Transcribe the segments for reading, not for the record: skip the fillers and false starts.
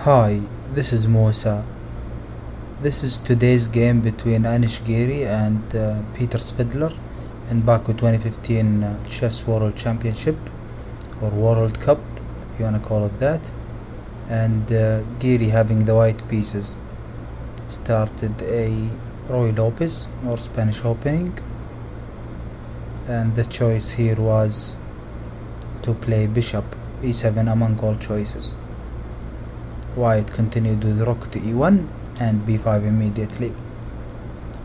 Hi, this is Musa. This is today's game between Anish Giri and Peter Svidler in Baku 2015 Chess World Championship or World Cup, if you wanna call it that. And Giri, having the white pieces, started a Ruy Lopez or Spanish opening, and the choice here was to play Bishop e7 among all choices. White continued with Rook to e1 and b5 immediately.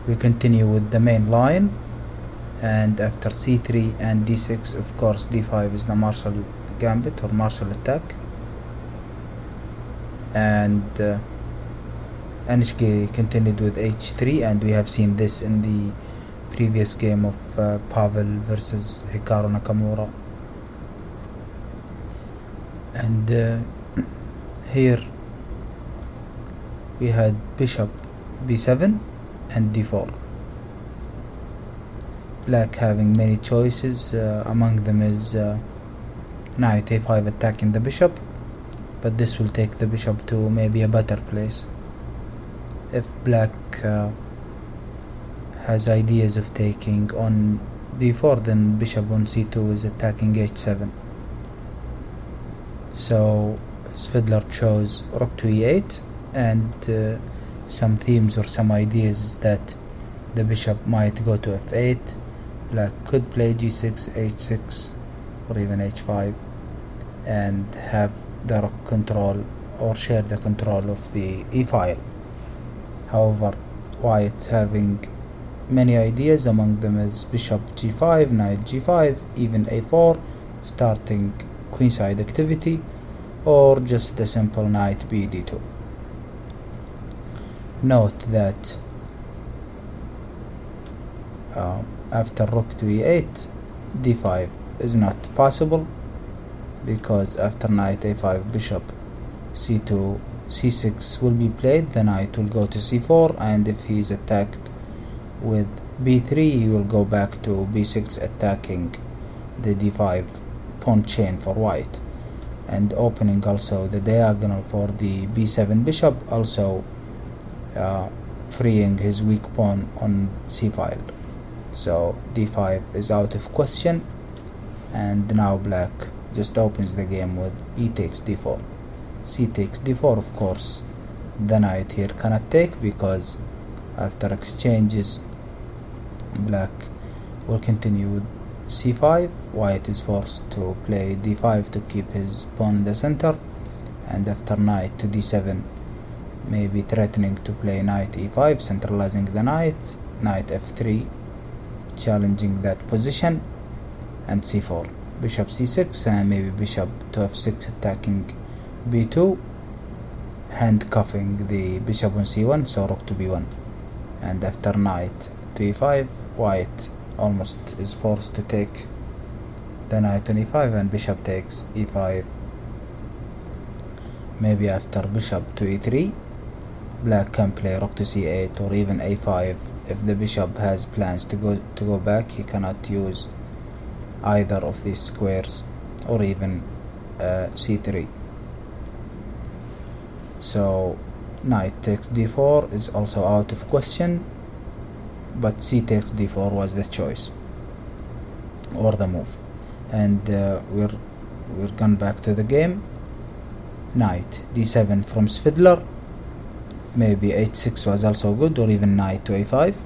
We continue with the main line, and after c3 and d6, of course d5 is the martial gambit or martial attack. And Anish Giri continued with h3, and we have seen this in the previous game of Pavel versus Hikaru Nakamura. And here we had Bishop b7 and d4. Black having many choices, among them is Knight a5 attacking the bishop, but this will take the bishop to maybe a better place. If Black has ideas of taking on d4, then bishop on c2 is attacking h7. So Svidler chose Rook to e8, and some themes or some ideas is that the bishop might go to f8. Black could play g6, h6, or even h5 and have the rook control or share the control of the e-file. However, White having many ideas, among them is bishop g5, knight g5, even a4, starting queenside activity, or just the simple knight bd2. Note that after rook to e8, d5 is not possible, because after knight a5, bishop c2, c6 will be played. The knight will go to c4, and if he is attacked with b3, he will go back to b6, attacking the d5 pawn chain for white, and opening also the diagonal for the b7 bishop, also freeing his weak pawn on c-file. So d5 is out of question, and now Black just opens the game with e takes d4, c takes d4. Of course, the knight here cannot take, because after exchanges Black will continue with c5. White is forced to play d5 to keep his pawn in the center, and after knight to d7, maybe threatening to play knight e5, centralizing the knight, knight f3, challenging that position, and c4, bishop c6, and maybe bishop to f6, attacking b2, handcuffing the bishop on c1, so rook to b1, and after knight to e5, White almost is forced to take the knight on e5, and bishop takes e5. Maybe after bishop to e3, Black can play rook to c8 or even a5. If the bishop has plans to go back, he cannot use either of these squares, or even c3. So knight takes d4 is also out of question, but c takes d4 was the choice or the move. And we're gone back to the game. Knight d7 from Svidler. Maybe h6 was also good, or even knight to a5.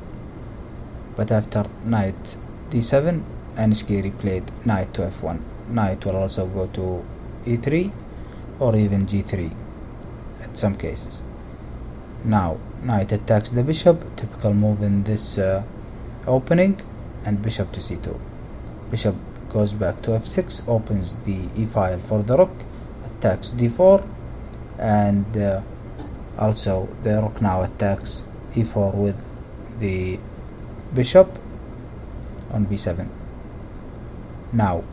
But after knight d7, Anish Giri played knight to f1. Knight will also go to e3 or even g3 at some cases. Now knight attacks the bishop, typical move in this opening, and bishop to c2. Bishop goes back to f6, opens the e-file for the rook, attacks d4, and also the rook now attacks e4 with the bishop on b7. Now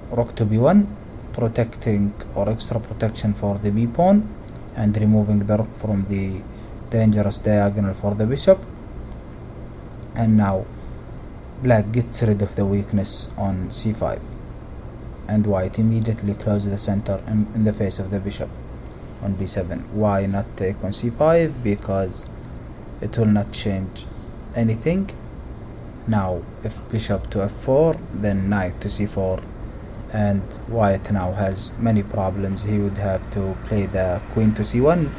rook to b1, protecting or extra protection for the b pawn, and removing the rook from the dangerous diagonal for the bishop. And now Black gets rid of the weakness on c5, and White immediately closes the center in the face of the bishop. on b7. Why not take on c5? Because it will not change anything. Now if bishop to f4, then knight to c4, and white now has many problems. He would have to play the queen to c1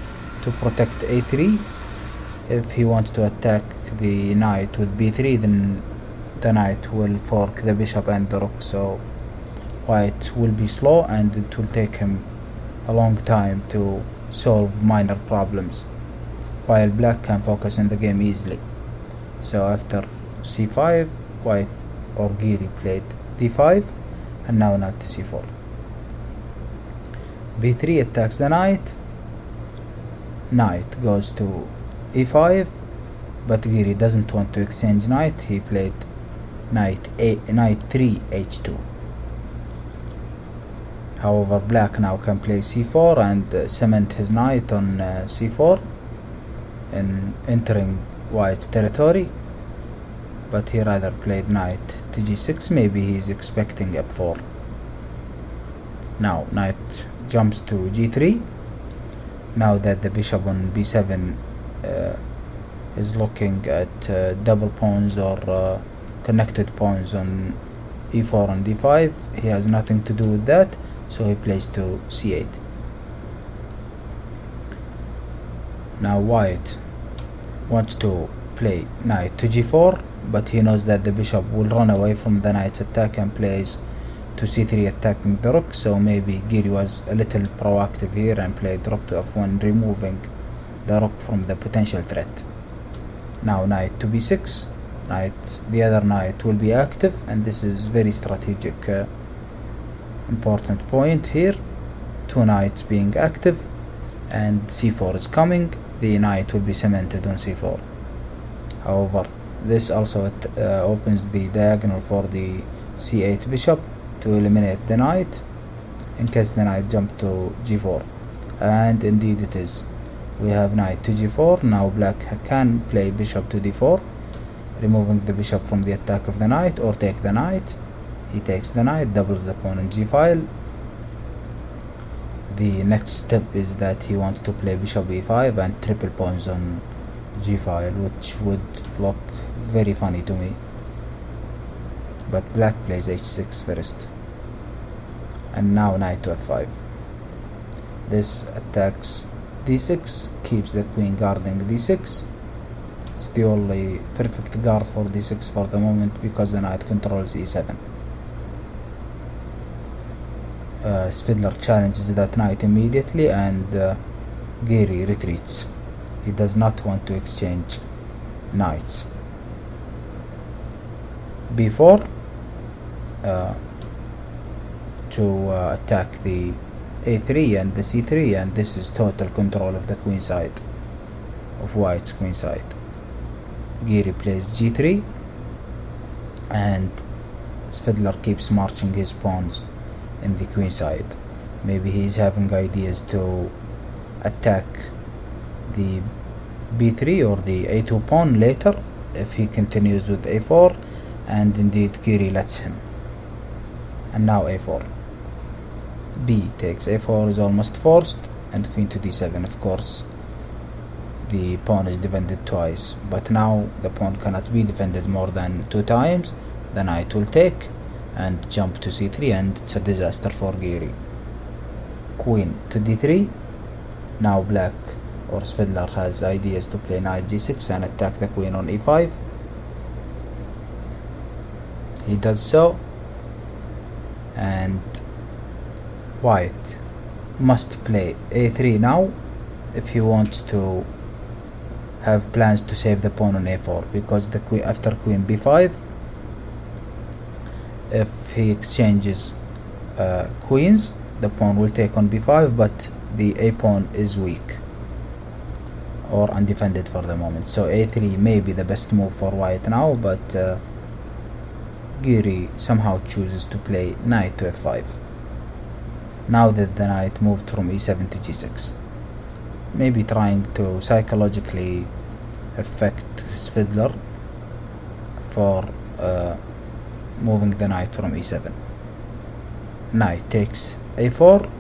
to protect a3. If he wants to attack the knight with b3, then the knight will fork the bishop and the rook, so white will be slow and it will take him a long time to solve minor problems, while black can focus on the game easily. So after c5, white or Giri played d5, and now knight to c4. b3 attacks the knight. Knight goes to e5, but Giri doesn't want to exchange knight. He played knight 3 h2. However, black now can play c4 and cement his knight on c4 and entering white's territory, but he rather played knight to g6. Maybe he's expecting f4. Now knight jumps to g3. Now that the bishop on b7 is looking at double pawns or connected pawns on e4 and d5, he has nothing to do with that, so he plays to c8. Now white wants to play knight to g4, but he knows that the bishop will run away from the knight's attack and plays to c3, attacking the rook. So maybe Giri was a little proactive here and played rook to f1, removing the rook from the potential threat. Now knight to b6. The other knight will be active, and this is very strategic, important point here. Two knights being active, and c4 is coming. The knight will be cemented on c4. However, this also opens the diagonal for the c8 bishop to eliminate the knight in case the knight jump to g4, and indeed it is. We have knight to g4. Now black can play bishop to d4, removing the bishop from the attack of the knight, or take the knight. He takes the knight, doubles the pawn in g-file. The next step is that he wants to play bishop e5 and triple pawns on g-file, which would look very funny to me. But black plays h6 first, and now knight to f5. This attacks d6, keeps the queen guarding d6. It's the only perfect guard for d6 for the moment, because the knight controls e7. Svidler challenges that knight immediately, and Giri retreats. He does not want to exchange knights. b4 to attack the a3 and the c3, and this is total control of the queen side, of white's queen side. Giri plays g3, and Svidler keeps marching his pawns in the queen side. Maybe he's having ideas to attack the b3 or the a2 pawn later if he continues with a4, and indeed Giri lets him. And now a4. b takes a4 is almost forced, and queen to d7. Of course, the pawn is defended twice, but now the pawn cannot be defended more than 2 times. The knight will take and jump to c3, and it's a disaster for Giri. Queen to d3. Now black or Svidler has ideas to play knight g6 and attack the queen on e5. He does so, and white must play a3 now if he wants to have plans to save the pawn on a4, because the queen, after queen b5, if he exchanges queens, the pawn will take on b5, but the a pawn is weak or undefended for the moment. So a3 may be the best move for white now, but Giri somehow chooses to play knight to f5. Now that the knight moved from e7 to g6, maybe trying to psychologically affect Svidler for moving the knight from e7. Knight takes a4.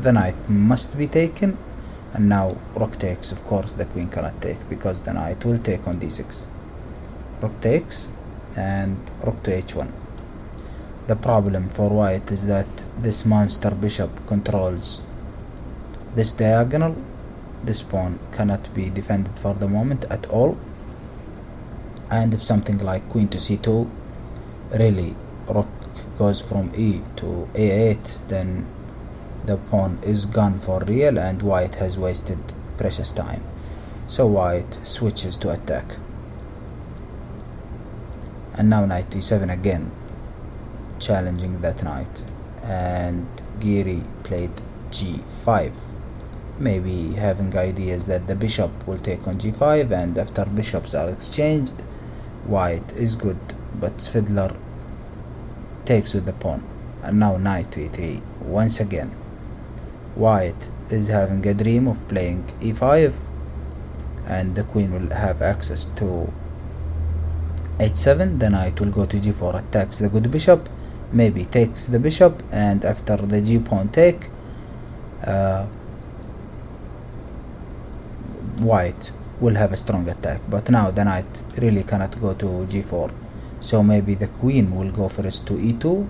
the knight must be taken, and now rook takes. Of course the queen cannot take because the knight will take on d6. Rook takes and rook to h1. The problem for white is that this monster bishop controls this diagonal. This pawn cannot be defended for the moment at all, and if something like queen to c2, really rook goes from e to a8, then the pawn is gone for real and white has wasted precious time. So white switches to attack, and now knight d7 again, challenging that knight, and Giri played g5, maybe having ideas that the bishop will take on g5, and after bishops are exchanged, white is good, but Svidler takes with the pawn, and now knight to e3. Once again, white is having a dream of playing e5, and the queen will have access to h7. The knight will go to g4, attacks the good bishop, maybe takes the bishop, and after the g pawn take, white will have a strong attack. But now the knight really cannot go to g4, so maybe the queen will go first to e2,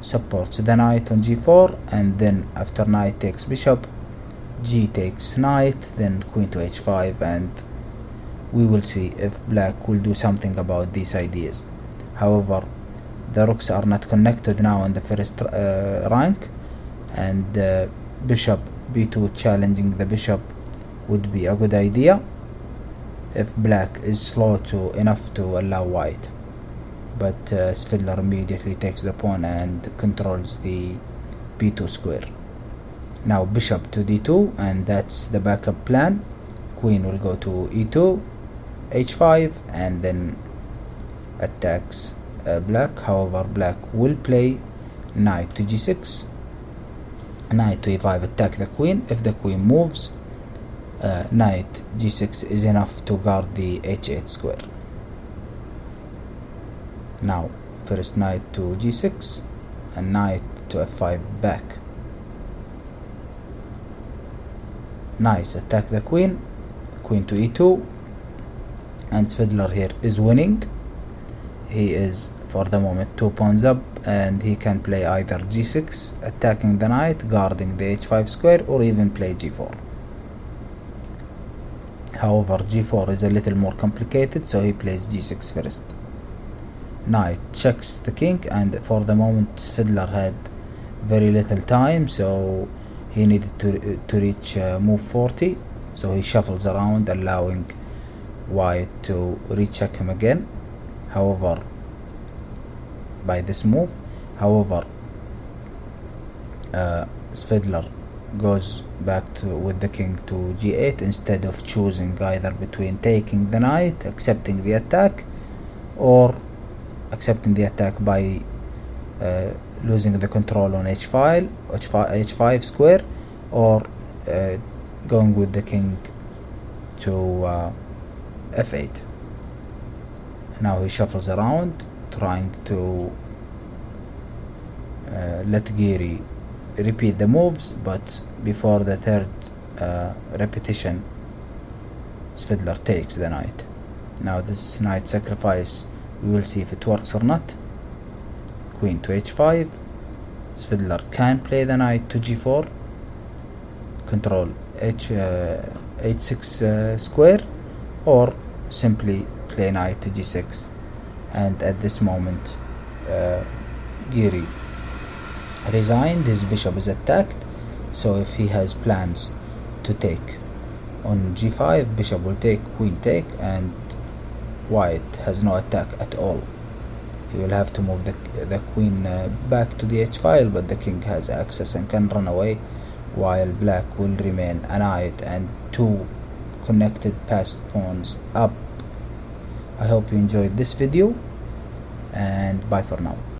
supports the knight on g4, and then after knight takes bishop, g takes knight, then queen to h5, and we will see if black will do something about these ideas. However, the rooks are not connected now in the first rank, and bishop b2 challenging the bishop would be a good idea if black is slow enough to allow white. But Svidler immediately takes the pawn and controls the b2 square. Now bishop to d2, and that's the backup plan. Queen will go to e2, h5, and then attacks black. However, black will play knight to g6, knight to e5, attack the queen. If the queen moves, knight g6 is enough to guard the h8 square. Now first knight to g6 and knight to f5 back. Knights attack the queen, queen to e2, and Svidler here is winning. He is for the moment 2 pawns up, and he can play either g6 attacking the knight, guarding the h5 square, or even play g4. However, g4 is a little more complicated, so he plays g6 first. Knight checks the king, and for the moment Svidler had very little time, so he needed to reach move 40, so he shuffles around, allowing white to recheck him again. However, by this move, Svidler goes back with the king to g8 instead of choosing either between taking the knight, accepting the attack, or accepting the attack by losing the control on h5 square, or going with the king to f8. Now he shuffles around, trying to let Giri repeat the moves, but before the third repetition, Svidler takes the knight. Now this knight sacrifice, we will see if it works or not. Queen to h5, Svidler can play the knight to g4, control h6 square, or simply play knight to g6. And at this moment, Giri resigned, his bishop is attacked, so if he has plans to take on g5, bishop will take, queen take, and white has no attack at all. He will have to move the queen back to the h-file, but the king has access and can run away, while black will remain a knight and 2 connected passed pawns up. I hope you enjoyed this video, and bye for now.